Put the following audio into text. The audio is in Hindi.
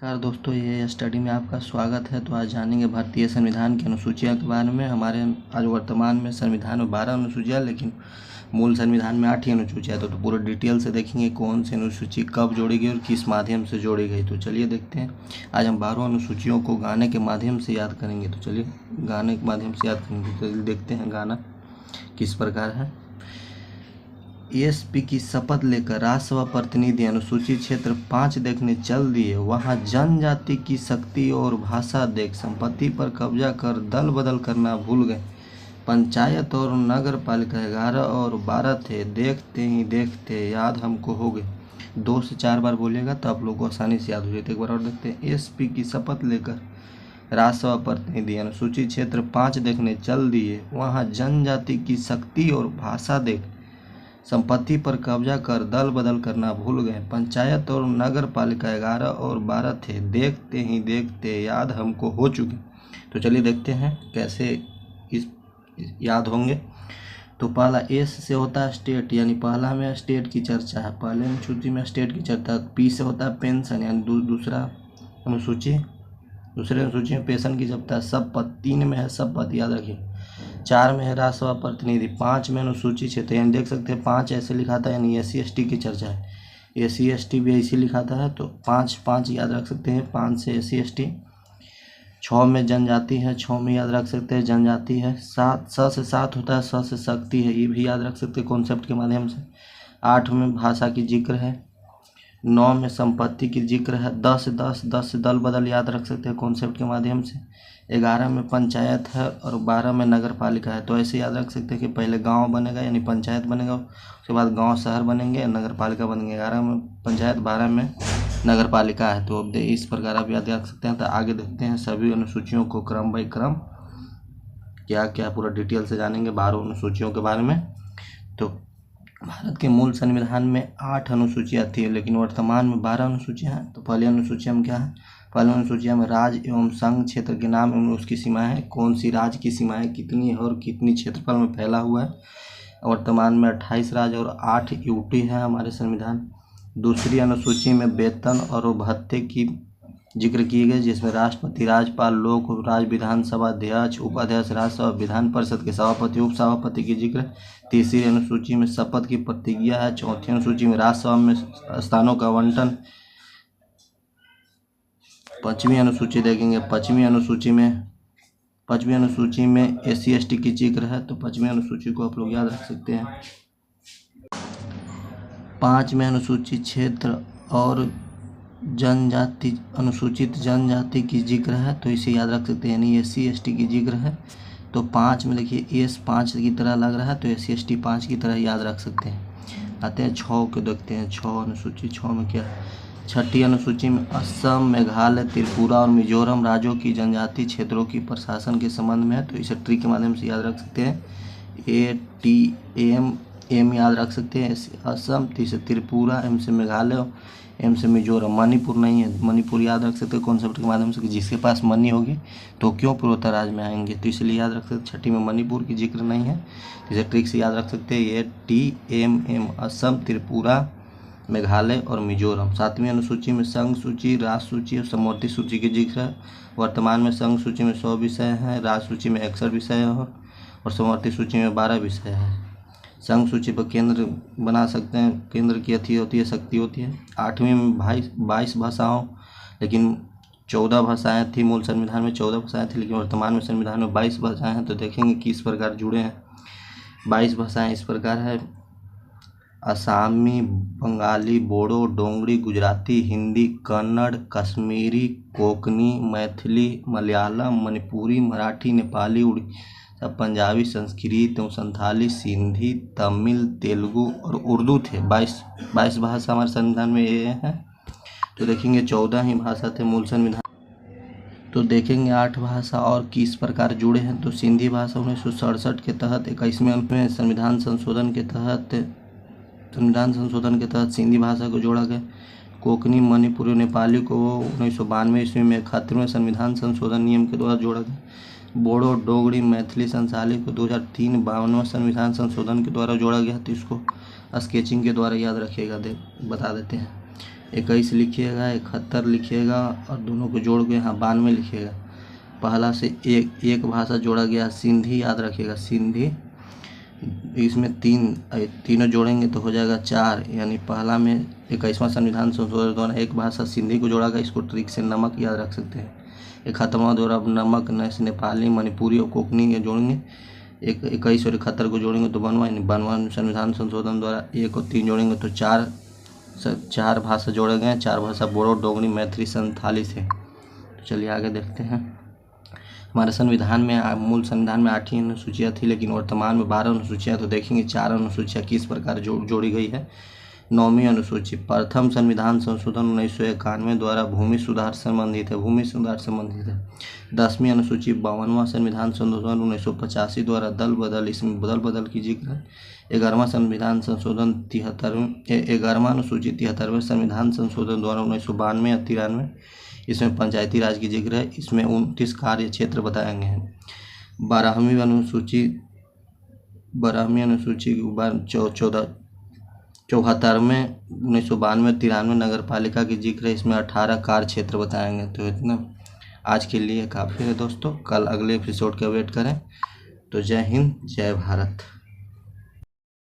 नमस्कार दोस्तों, ये स्टडी में आपका स्वागत है। तो आज जानेंगे भारतीय संविधान की अनुसूचियाँ के बारे में। हमारे आज वर्तमान में संविधान में 12 अनुसूचियाँ, लेकिन मूल संविधान में 8 ही अनुसूचियाँ। तो पूरे डिटेल से देखेंगे कौन सी अनुसूची कब जोड़ी गई और किस माध्यम से जोड़ी गई। तो चलिए देखते हैं। आज हम 12 अनुसूचियों को गाने के माध्यम से याद करेंगे। तो चलिए गाने के माध्यम से याद करेंगे। तो देखते हैं गाना किस प्रकार है। एसपी की शपथ लेकर राज्यसभा प्रतिनिधि अनुसूचित क्षेत्र 5 देखने चल दिए। वहां जनजाति की शक्ति और भाषा देख संपत्ति पर कब्जा कर दल बदल करना भूल गए। पंचायत और नगर पालिका 11 और 12 थे, देखते ही देखते याद हमको हो गए। 2 से 4 बार बोलिएगा तो आप लोग को आसानी से याद हो जाए। एक बार और देखते हैं। एसपी की शपथ लेकर राज्यसभा प्रतिनिधि अनुसूचित क्षेत्र 5 देखने चल दिए। वहां जनजाति की शक्ति और भाषा देख संपत्ति पर कब्जा कर दल बदल करना भूल गए। पंचायत और नगर पालिका 11 और 12 थे, देखते ही देखते याद हमको हो चुके। तो चलिए देखते हैं कैसे इस याद होंगे। तो पहला एस से होता है स्टेट, यानी पहला में स्टेट की चर्चा है। पहले अनुसूची में स्टेट की चर्चा। पी से होता है पेंशन, यानी दूसरे अनुसूची में पेंशन की चर्चा। शपथ 3 में है शपथ, याद रखिए। 4 में है राज्यसभा प्रतिनिधि। 5 में अनुसूचित क्षेत्र, यानी देख सकते हैं 5 ऐसे लिखा था, यानी SC/ST की चर्चा है। SC/ST भी ऐसे लिखा था, तो 5 याद रख सकते हैं। 5 से SC/ST। 6 में जनजाति है, 6 में याद रख सकते हैं जनजाति है। 7 से 7 होता है, 7 से शक्ति है, ये भी याद रख सकते हैं कॉन्सेप्ट के माध्यम से। 8 में भाषा की जिक्र है। 9 में संपत्ति की जिक्र है। 10 से दल बदल याद रख सकते हैं कॉन्सेप्ट के माध्यम से। 11 में पंचायत है और 12 में नगर पालिका है। तो ऐसे याद रख सकते हैं कि पहले गांव बनेगा, यानी पंचायत बनेगा, उसके बाद गांव शहर बनेंगे, नगर पालिका बनेंगे। 11 में पंचायत, 12 में नगर पालिका है। तो अब इस प्रकार आप याद रख सकते हैं। तो आगे देखते हैं सभी अनुसूचियों को क्रम बाई क्रम क्या क्या पूरा डिटेल से जानेंगे 12 अनुसूचियों के बारे में। तो भारत के मूल संविधान में 8 अनुसूचियाँ थी, लेकिन वर्तमान में 12 अनुसूचियाँ हैं। तो पहली अनुसूचिया में क्या है? पहली अनुसूचिया में राज्य एवं संघ क्षेत्र के नाम एवं उसकी सीमाएं हैं। कौन सी राज्य की सीमाएं कितनी है और कितनी क्षेत्रफल में फैला हुआ है। वर्तमान में 28 राज्य और 8 यूटी है हमारे संविधान। दूसरी अनुसूची में वेतन और भत्ते की जिक्र की गई, जिसमें राष्ट्रपति, राज्यपाल, लोक राज्य विधानसभा अध्यक्ष, उपाध्यक्ष, राज्यसभा विधान परिषद के सभापति, उप सभापति की जिक्र। तीसरी अनुसूची में शपथ की प्रतिज्ञा है। चौथी अनुसूची में राज्यसभा में स्थानों का आवंटन। पांचवी अनुसूची देखेंगे। पांचवी अनुसूची में SC/ST की जिक्र है। तो पांचवी अनुसूची को आप लोग याद रख सकते हैं। 5 में अनुसूचित क्षेत्र और जनजाति, अनुसूचित जनजाति की जिक्र है, तो इसे याद रख सकते हैं, यानी SC/ST की जिक्र है। तो 5 में देखिए S 5 की तरह लग रहा है, तो SC/ST 5 की तरह याद रख सकते हैं। आते हैं 6 को देखते हैं। 6 अनुसूची, 6 में क्या? छठी अनुसूची में असम, मेघालय, त्रिपुरा और मिजोरम राज्यों की जनजाति क्षेत्रों की प्रशासन के संबंध में है। तो इसे ट्री के माध्यम से याद रख सकते हैं। ATM याद रख सकते हैं। असम, T से त्रिपुरा, M से मेघालय, M से मिजोरम। मणिपुर नहीं है, मणिपुर याद रख सकते हैं कॉन्सेप्ट के माध्यम से कि जिसके पास मनी होगी तो क्यों पूर्वोत्तर राज्य में आएंगे, तो इसलिए याद रख सकते। छठी में मणिपुर की जिक्र नहीं है, इसे ट्रिक से याद रख सकते हैं। ATM असम, त्रिपुरा, मेघालय और मिजोरम। 7वीं अनुसूची में संघ सूची, राज्य सूची और समवर्ती सूची की जिक्र है। वर्तमान में संघ सूची में 100 विषय हैं, राज्य सूची में 61 विषय है और समवर्ती सूची में 12 विषय है। संघ सूची पर केंद्र बना सकते हैं, केंद्र की अथी होती है, शक्ति होती है। 8वीं में 22 भाषाओं, लेकिन 14 भाषाएँ थी मूल संविधान में, 14 भाषाएँ थी, लेकिन वर्तमान में संविधान में 22 भाषाएँ हैं। तो देखेंगे कि इस प्रकार जुड़े हैं। 22 भाषाएँ इस प्रकार है: असामी, बंगाली, बोडो, डोंगरी, गुजराती, हिंदी, कन्नड़, कश्मीरी, कोंकणी, मैथिली, मलयालम, मणिपुरी, मराठी, नेपाली, उड़ीसा, पंजाबी, संस्कृत एवं संथाली, सिंधी, तमिल, तेलुगु और उर्दू थे। 22 भाषा हमारे संविधान में ये हैं। तो देखेंगे 14 ही भाषा थे मूल संविधान। तो देखेंगे 8 भाषा और किस प्रकार जुड़े हैं। तो सिंधी भाषा 1967 के तहत 21वें अंक में संविधान संशोधन के तहत सिंधी भाषा को जोड़ा गया। कोंकणी, मणिपुरी, नेपाली को 1992 ईस्वी में 71वें संविधान संशोधन नियम के द्वारा जोड़ा गया। बोडो, डोगरी, मैथिली, संथाली को 2003 52वें संविधान संशोधन के द्वारा जोड़ा गया। तो इसको स्केचिंग के द्वारा याद रखिएगा, बता देते हैं। 21 लिखिएगा, 71 लिखिएगा और दोनों को जोड़ के यहाँ 92 लिखिएगा। पहला से एक भाषा जोड़ा गया सिंधी, याद रखिएगा सिंधी। इसमें तीनों जोड़ेंगे तो हो जाएगा 4, यानी पहला में 21वां संविधान संशोधन द्वारा एक भाषा सिंधी को जोड़ा गया। इसको ट्रिक से नमक याद रख सकते हैं। 71वां द्वारा अब नमक नेपाली, मणिपुरी और कोंकणी जोड़ेंगे। 21 और 71 को जोड़ेंगे तो 92वां संविधान संशोधन द्वारा 1 और 3 जोड़ेंगे तो 4 भाषा जोड़े गए। 4 भाषा बोडो, डोगरी, मैथिली, संथाली से। तो चलिए आगे देखते हैं। हमारे संविधान में, मूल संविधान में 8 ही अनुसूचियाँ थी, लेकिन वर्तमान में 12 अनुसूचियाँ। तो देखेंगे 4 अनुसूचियाँ किस प्रकार जोड़ी गई है। 9वीं अनुसूची, प्रथम संविधान संशोधन 1991 द्वारा भूमि सुधार संबंधित है। 10वीं अनुसूची 52वां संविधान संशोधन 1985 द्वारा दल बदल, इसमें बदल की जिक्र है। 11वां संविधान संशोधन 11वां अनुसूची 73वें संविधान संशोधन द्वारा 1992 या 93, इसमें पंचायती राज की जिक्र है। इसमें 29 कार्य क्षेत्र बताए गए हैं। 12वीं अनुसूची 74वें 1992 93 नगर पालिका की जिक्र है। इसमें 18 कार्य क्षेत्र बताएंगे। तो इतना आज के लिए काफ़ी है दोस्तों। कल अगले एपिसोड का वेट करें। तो जय हिंद, जय भारत।